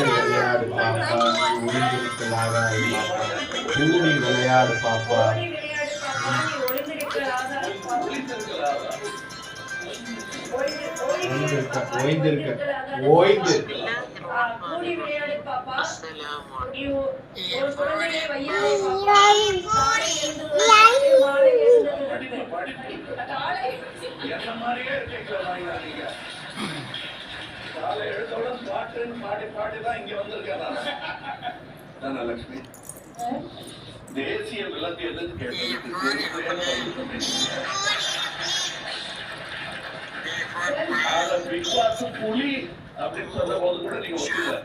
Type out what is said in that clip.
விளையாடு பாப்பா, ஒளிந்திருக்கலாகாது கூடி விளையாடு பாப்பா. ஓய்ந்திருக்க ஓய்ந்து கூடி விளையாடு பாப்பா. ஒரு குழந்தையை காலை எழுத்தவுடன் பாட்டுன்னு பாடிதான் இங்க வந்திருக்கேன். லட்சுமி தேசிய விலங்கு எதுன்னு கேட்டதுக்கு புலி அப்படின்னு சொல்ற போது கூட நீங்க ஒத்துக்கல.